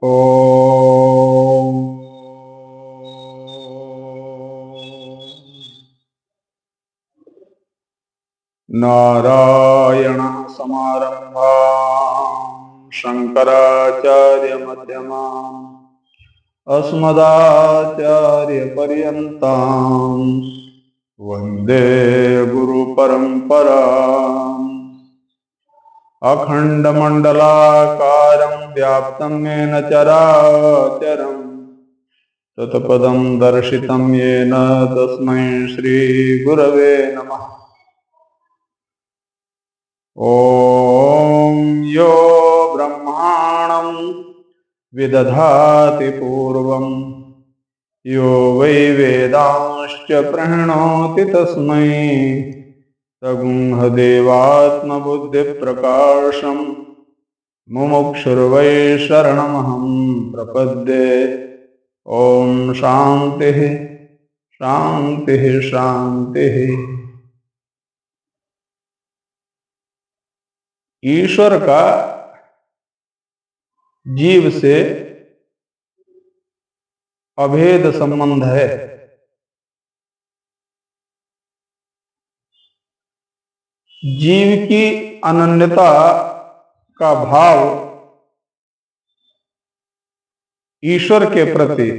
ओम नारायण समारंभां शंकराचार्य मध्यमाम् अस्मदाचार्यपर्यन्तां वन्दे गुरुपरम्पराम्। अखण्डमण्डलाकारं व्याप्तं येन चराचरं तत्पदं दर्शितं येन तस्मै श्रीगुरवे नमः। ॐ यो ब्रह्माणं विदधाति पूर्वं यो वै वेदांश्च प्रणोति तस्मै तगुंहदेवात्मबुद्धिप्रकाशं मुमुक्षुर्वै शरणमहं प्रपद्ये। ओम शांति शांति शांति। ईश्वर का जीव से अभेद संबंध है। जीव की अनन्यता का भाव ईश्वर के प्रति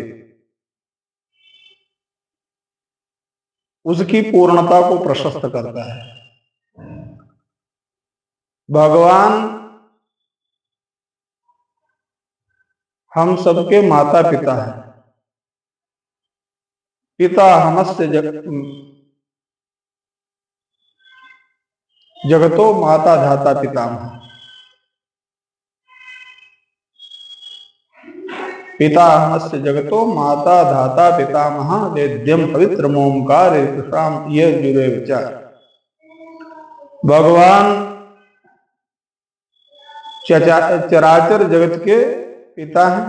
उसकी पूर्णता को प्रशस्त करता है। भगवान हम सबके माता पिता हैं। पिता हमस्य जगतो माता धाता पितामह। पिता हमस्य जगतो माता धाता पितामह वेद्यम पवित्र ओंकार ये जुड़े विचार। भगवान चराचर जगत के पिता हैं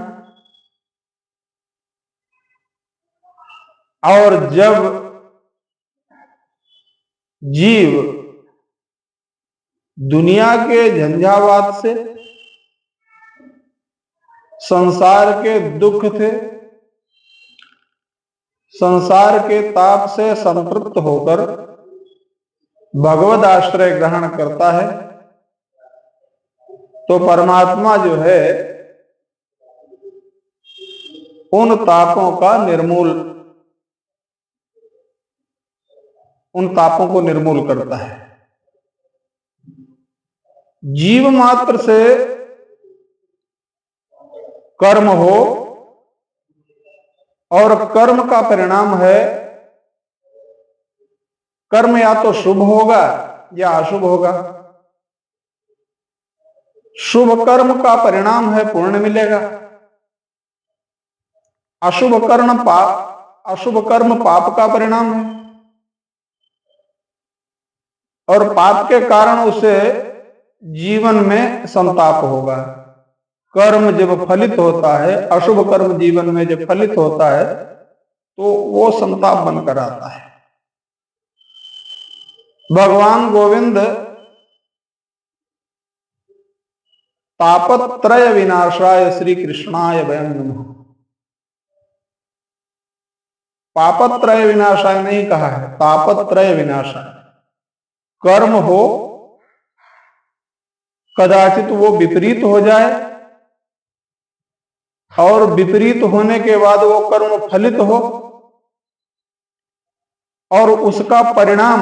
और जब जीव दुनिया के झंझावात से, संसार के दुख थे, संसार के ताप से संतृप्त होकर भगवद आश्रय ग्रहण करता है तो परमात्मा जो है उन तापों को निर्मूल करता है। जीव मात्र से कर्म हो और कर्म का परिणाम है, कर्म या तो शुभ होगा या अशुभ होगा। शुभ कर्म का परिणाम है पुण्य मिलेगा, अशुभ कर्म पाप का परिणाम है और पाप के कारण उसे जीवन में संताप होगा। कर्म जब फलित होता है, अशुभ कर्म जीवन में जब फलित होता है तो वो संताप बनकर आता है। भगवान गोविंद तापत्रय विनाशाय श्री कृष्णाय वयं नमः। पापत्रय विनाशाय नहीं कहा है, तापत्रय विनाशाय। कर्म हो, कदाचित वो विपरीत हो जाए और विपरीत होने के बाद वो कर्म फलित हो और उसका परिणाम,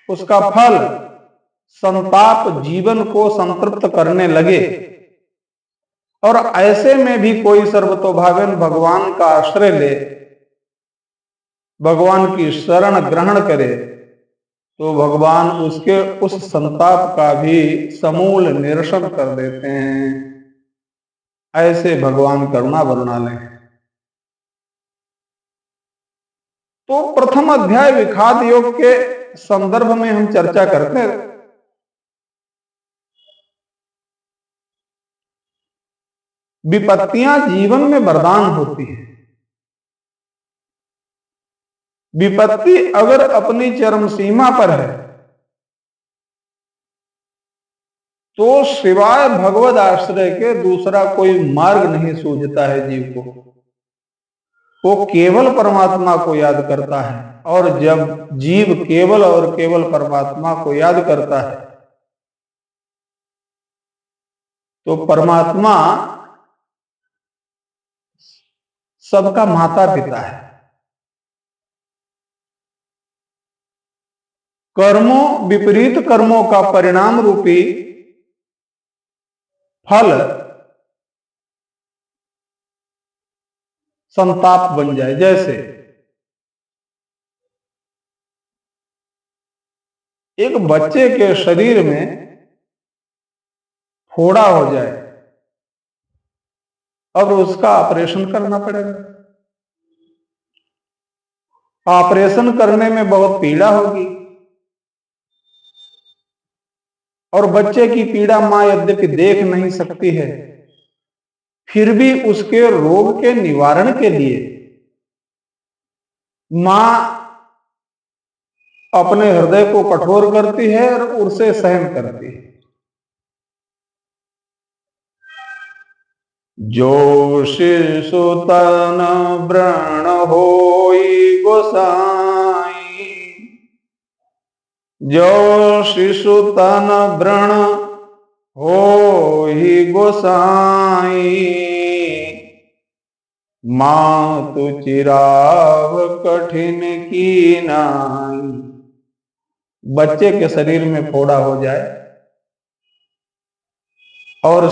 उसका फल संताप जीवन को संतृप्त करने लगे और ऐसे में भी कोई सर्वतोभावेन भगवान का आश्रय ले, भगवान की शरण ग्रहण करे तो भगवान उसके उस संताप का भी समूल निरसन कर देते हैं। ऐसे भगवान करुणा बरसाने हैं। तो प्रथम अध्याय विखात योग के संदर्भ में हम चर्चा करते हैं। विपत्तियां जीवन में वरदान होती है। विपत्ति अगर अपनी चरम सीमा पर है तो सिवाय भगवद आश्रय के दूसरा कोई मार्ग नहीं सूझता है जीव को। वो केवल परमात्मा को याद करता है, और जब जीव केवल और केवल परमात्मा को याद करता है तो परमात्मा सबका माता पिता है। कर्मों, विपरीत कर्मों का परिणाम रूपी फल संताप बन जाए। जैसे एक बच्चे के शरीर में फोड़ा हो जाए, अब उसका ऑपरेशन करना पड़ेगा। ऑपरेशन करने में बहुत पीड़ा होगी, और बच्चे की पीड़ा मां यद्यपि देख नहीं सकती है, फिर भी उसके रोग के निवारण के लिए मां अपने हृदय को कठोर करती है और उसे सहन करती है। जो शिशु तन व्रण होई गोसाई, जो शिशु तन व्रण होई गोसाई, मातु चिराव कठिन की नाई। बच्चे के शरीर में फोड़ा हो जाए और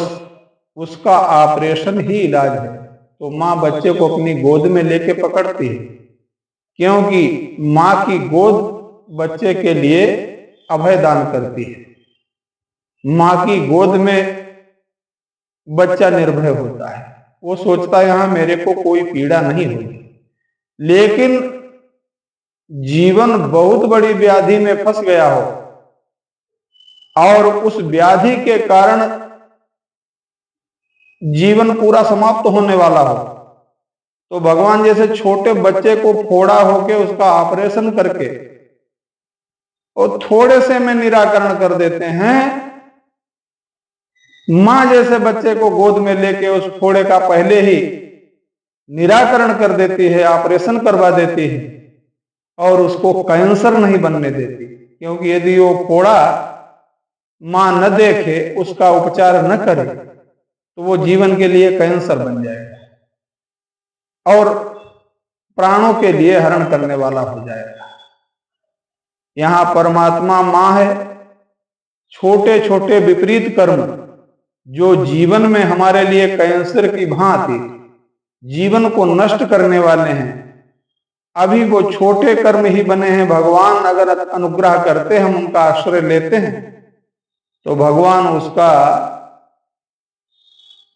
उसका ऑपरेशन ही इलाज है, तो मां बच्चे को अपनी गोद में लेके पकड़ती है, क्योंकि मां की गोद बच्चे के लिए अभय दान करती है। मां की गोद में बच्चा निर्भय होता है, वो सोचता है यहां मेरे को कोई पीड़ा नहीं होगी। लेकिन जीवन बहुत बड़ी व्याधि में फंस गया हो और उस व्याधि के कारण जीवन पूरा समाप्त होने वाला हो, तो भगवान जैसे छोटे बच्चे को फोड़ा होके उसका ऑपरेशन करके और थोड़े से में निराकरण कर देते हैं। मां जैसे बच्चे को गोद में लेके उस फोड़े का पहले ही निराकरण कर देती है, ऑपरेशन करवा देती है, और उसको कैंसर नहीं बनने देती। क्योंकि यदि वो फोड़ा मां न देखे, उसका उपचार न करे, तो वो जीवन के लिए कैंसर बन जाएगा और प्राणों के लिए हरण करने वाला हो जाएगा। यहां परमात्मा मां है। छोटे छोटे विपरीत कर्म जो जीवन में हमारे लिए कैंसर की भांति जीवन को नष्ट करने वाले हैं, अभी वो छोटे कर्म ही बने हैं। भगवान अगर अनुग्रह करते, हम उनका आश्रय लेते हैं, तो भगवान उसका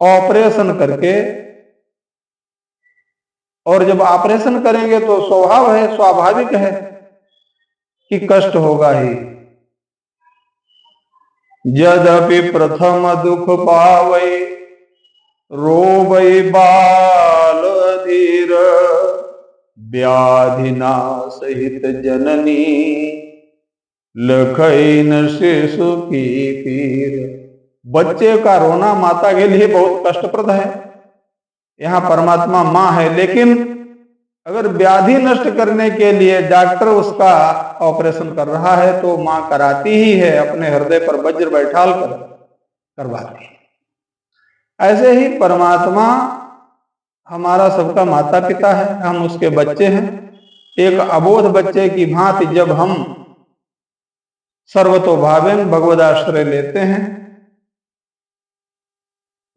ऑपरेशन करके, और जब ऑपरेशन करेंगे तो स्वभाव है, स्वाभाविक है कि कष्ट होगा ही। यद्यपि प्रथम दुख पावै रोवै बाल धीर, व्याधिना सहित जननी लखैन शिशु की पीर। बच्चे का रोना माता के लिए बहुत कष्टप्रद है। यहाँ परमात्मा मां है, लेकिन अगर व्याधि नष्ट करने के लिए डॉक्टर उसका ऑपरेशन कर रहा है तो मां कराती ही है, अपने हृदय पर वज्र बैठाल कर करवाती है। ऐसे ही परमात्मा हमारा सबका माता पिता है, हम उसके बच्चे हैं। एक अबोध बच्चे की भांति जब हम सर्वतोभावेन भगवदाश्रय लेते हैं,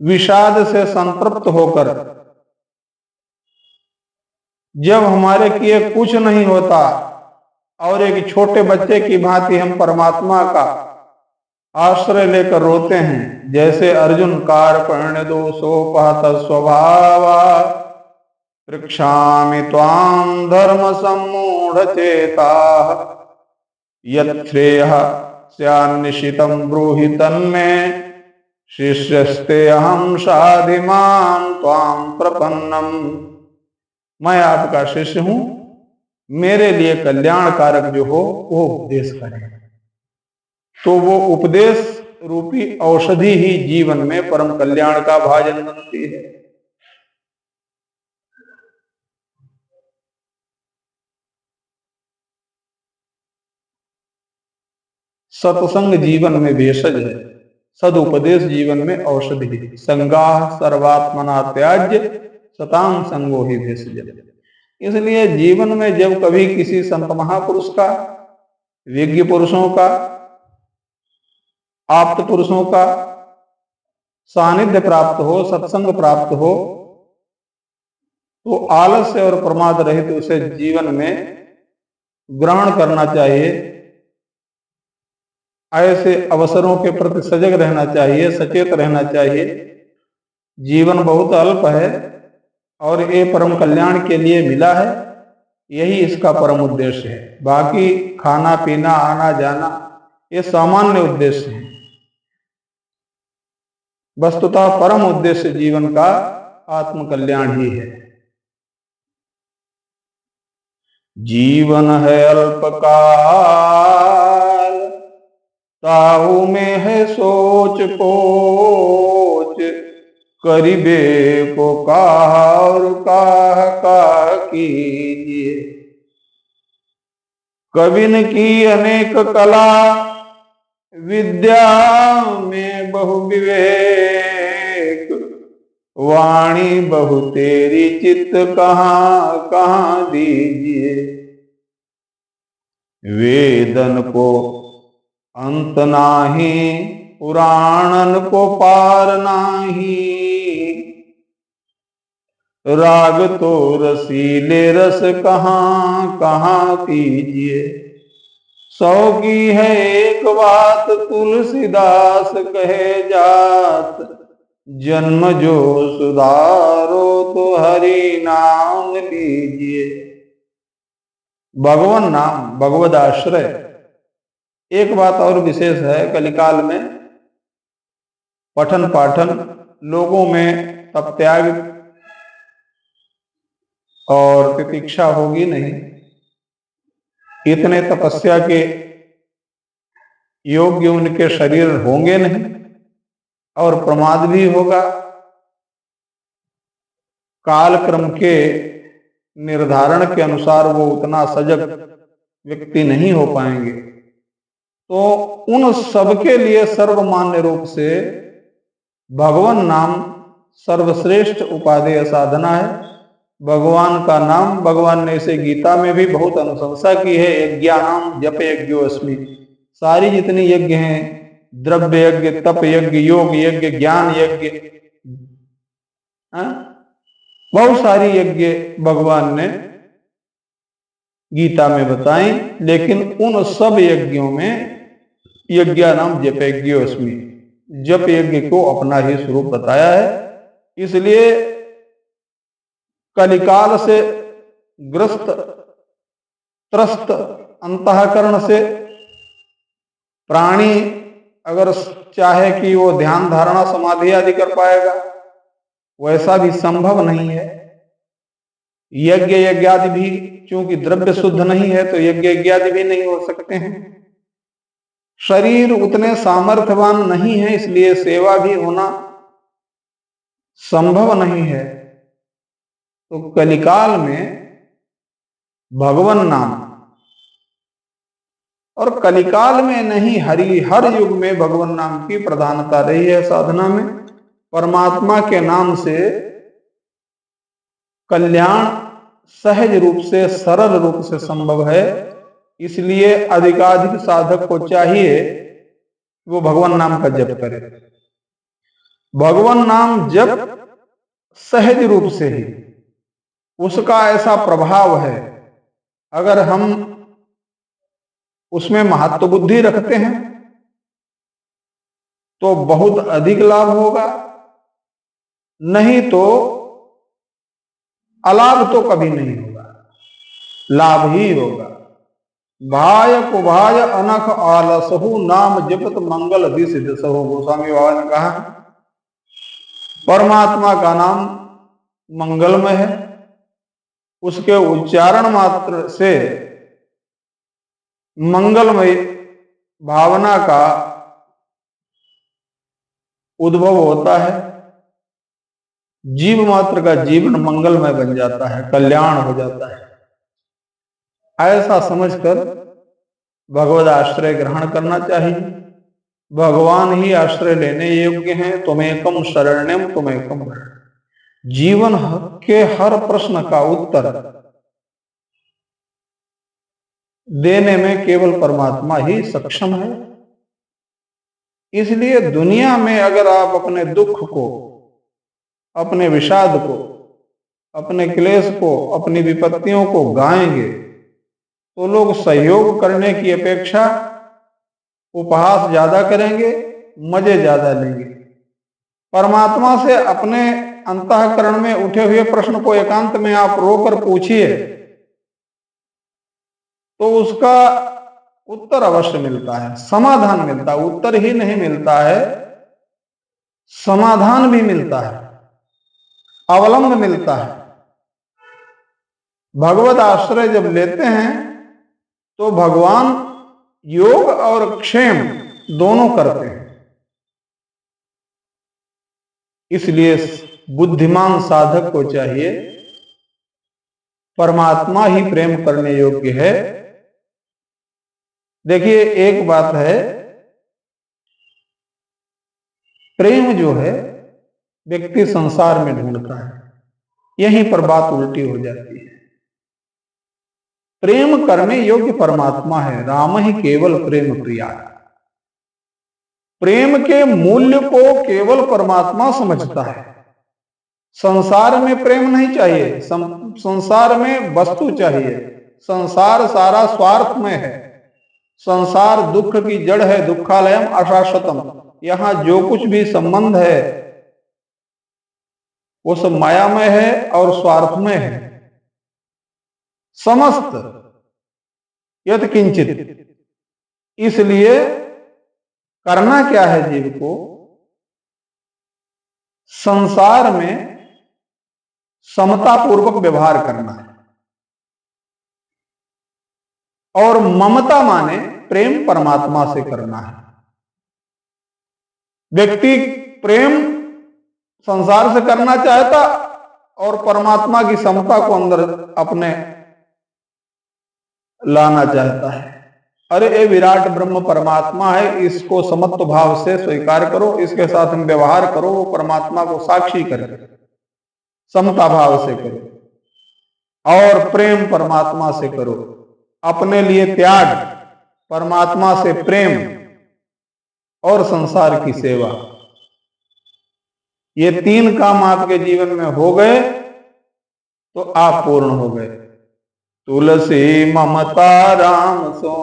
विषाद से संतृप्त होकर, जब हमारे किए कुछ नहीं होता और एक छोटे बच्चे की भांति हम परमात्मा का आश्रय लेकर रोते हैं, जैसे अर्जुन कार्पण्य दोषोपहत स्वभावा, पृक्षामि त्वां धर्म सम्मूढ़ चेता, यत्श्रेयः स्यान्निशितं ब्रूहि तन्मे, शिष्यस्ते अहं साधिमां त्वां प्रपन्नम। मैं आपका शिष्य हूं, मेरे लिए कल्याण कारक जो हो वो उपदेश करें। तो वो उपदेश रूपी औषधि ही जीवन में परम कल्याण का भाजन बनती है। सत्संग जीवन में भेषज है, सदुपदेश जीवन में औषधि। संगाह सर्वात्मना त्याज्य सताम संगो ही भेषज। इसलिए जीवन में जब कभी किसी संत महापुरुष का, विज्ञ पुरुषों का, आप्त पुरुषों का सानिध्य प्राप्त हो, सत्संग प्राप्त हो, तो आलस्य और प्रमाद रहित उसे जीवन में ग्रहण करना चाहिए। ऐसे अवसरों के प्रति सजग रहना चाहिए, सचेत रहना चाहिए। जीवन बहुत अल्प है और ये परम कल्याण के लिए मिला है, यही इसका परम उद्देश्य है। बाकी खाना पीना आना जाना ये सामान्य उद्देश्य है। वस्तुतः परम उद्देश्य जीवन का आत्म कल्याण ही है। जीवन है अल्पकाल, ताऊ में है सोच पोच, करीबे को और का कीजिए। कविन की अनेक कला, विद्या में बहु विवेक, वाणी बहु तेरी चित्त कहाँ कहाँ दीजिए। वेदन को अंत नाही, पुराणन को पार नाही, राग तो रसीले रस कहाँ कहाँ पीजिए। सौ की है एक बात, तुलसीदास कहे जात, जन्म जो सुधारो तो हरि नाम लीजिए। भगवान नाम, भगवद आश्रय। एक बात और विशेष है, कलिकाल में पठन पाठन लोगों में तप त्याग और तितिक्षा होगी नहीं, इतने तपस्या के योग्य उनके शरीर होंगे नहीं, और प्रमाद भी होगा। काल क्रम के निर्धारण के अनुसार वो उतना सजग व्यक्ति नहीं हो पाएंगे। तो उन सबके लिए सर्वमान्य रूप से भगवान नाम सर्वश्रेष्ठ उपादेय साधना है। भगवान का नाम, भगवान ने इसे गीता में भी बहुत अनुशंसा की है। यज्ञानाम जप यज्ञोस्मि। सारी जितनी यज्ञ हैं, द्रव्य यज्ञ, तप यज्ञ, योग यज्ञ, ज्ञान यज्ञ, बहुत सारी यज्ञ भगवान ने गीता में बताई। लेकिन उन सब यज्ञों में यज्ञानाम जप यज्ञोस्मि, जप यज्ञ को अपना ही स्वरूप बताया है। इसलिए कलिकाल से ग्रस्त त्रस्त अंतःकरण से प्राणी अगर चाहे कि वो ध्यान धारणा समाधि आदि कर पाएगा, वैसा भी संभव नहीं है। यज्ञ यज्ञादि भी चूंकि द्रव्य शुद्ध नहीं है, तो यज्ञ यज्ञादि भी नहीं हो सकते हैं। शरीर उतने सामर्थ्यवान नहीं है, इसलिए सेवा भी होना संभव नहीं है। तो कलिकाल में भगवान नाम, और कलिकाल में नहीं, हर युग में भगवान नाम की प्रधानता रही है साधना में। परमात्मा के नाम से कल्याण सहज रूप से, सरल रूप से संभव है। इसलिए अधिकाधिक साधक को चाहिए वो भगवान नाम का जप करे। भगवान नाम जप सहज रूप से ही उसका ऐसा प्रभाव है, अगर हम उसमें महत्व बुद्धि रखते हैं तो बहुत अधिक लाभ होगा, नहीं तो अलाभ तो कभी नहीं होगा, लाभ ही होगा। भाय कुभाय अनख आलसहु, नाम जपत मंगल दिस दिसहु। गोस्वामी बाबा ने कहा परमात्मा का नाम मंगलमय है, उसके उच्चारण मात्र से मंगलमय भावना का उद्भव होता है, जीव मात्र का जीवन मंगलमय बन जाता है, कल्याण हो जाता है। ऐसा समझकर भगवद आश्रय ग्रहण करना चाहिए। भगवान ही आश्रय लेने योग्य हैं। तुमेकम शरण्यम तुमेकम। जीवन के हर प्रश्न का उत्तर देने में केवल परमात्मा ही सक्षम है। इसलिए दुनिया में अगर आप अपने दुख को, अपने विषाद को, अपने क्लेश को, अपनी विपत्तियों को गाएंगे तो लोग सहयोग करने की अपेक्षा उपहास ज्यादा करेंगे, मजे ज्यादा लेंगे। परमात्मा से अपने अंतःकरण में उठे हुए प्रश्न को एकांत में आप रोकर पूछिए तो उसका उत्तर अवश्य मिलता है, समाधान मिलता है। उत्तर ही नहीं मिलता है, समाधान भी मिलता है, अवलंब मिलता है। भगवत आश्रय जब लेते हैं तो भगवान योग और क्षेम दोनों करते हैं। इसलिए बुद्धिमान साधक को चाहिए, परमात्मा ही प्रेम करने योग्य है। देखिए, एक बात है, प्रेम जो है व्यक्ति संसार में ढूंढता है, यहीं पर बात उल्टी हो जाती है। प्रेम करने योग्य परमात्मा है, राम ही केवल प्रेम प्रिया। प्रेम के मूल्य को केवल परमात्मा समझता है। संसार में प्रेम नहीं चाहिए, संसार में वस्तु चाहिए। संसार सारा स्वार्थ में है। संसार दुख की जड़ है, दुखालयम अशाश्वतम। यहां जो कुछ भी संबंध है वो सब मायामय है और स्वार्थमय है। समस्त यत किंचित। इसलिए करना क्या है जीव को? संसार में समता पूर्वक व्यवहार करना है। और ममता माने प्रेम परमात्मा से करना है। व्यक्ति प्रेम संसार से करना चाहता और परमात्मा की समता को अंदर अपने लाना चाहता है। अरे ये विराट ब्रह्म परमात्मा है, इसको समत्व भाव से स्वीकार करो, इसके साथ में व्यवहार करो, वो परमात्मा को साक्षी करे, समता भाव से करो। और प्रेम परमात्मा से करो, अपने लिए त्याग, परमात्मा से प्रेम और संसार की सेवा। ये तीन काम आपके जीवन में हो गए तो आप पूर्ण हो गए। तुलसी ममता राम सो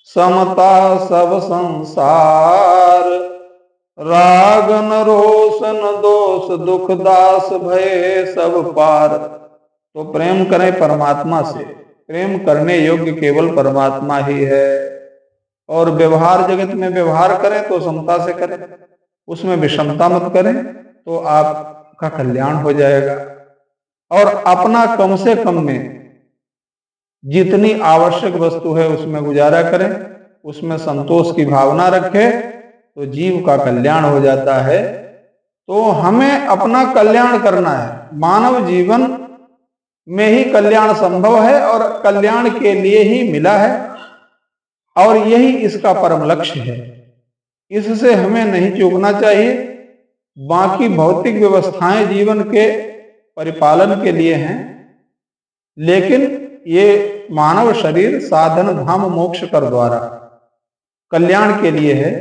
समता सब संसार। राग न रोष न दोष दुख दास भय सब पार। तो प्रेम करें परमात्मा से। प्रेम करने योग्य केवल परमात्मा ही है। और व्यवहार जगत में व्यवहार करें तो समता से करें, उसमें विषमता मत करें, तो आपका कल्याण हो जाएगा। और अपना कम से कम में जितनी आवश्यक वस्तु है उसमें गुजारा करें, उसमें संतोष की भावना रखें, तो जीव का कल्याण हो जाता है। तो हमें अपना कल्याण करना है। मानव जीवन में ही कल्याण संभव है और कल्याण के लिए ही मिला है और यही इसका परम लक्ष्य है। इससे हमें नहीं चूकना चाहिए। बाकी भौतिक व्यवस्थाएं जीवन के परिपालन के लिए हैं, लेकिन ये मानव शरीर साधन धाम मोक्ष कर द्वारा कल्याण के लिए है,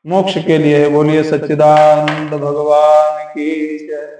मोक्ष के लिए है। बोलिए सच्चिदानंद भगवान की जय।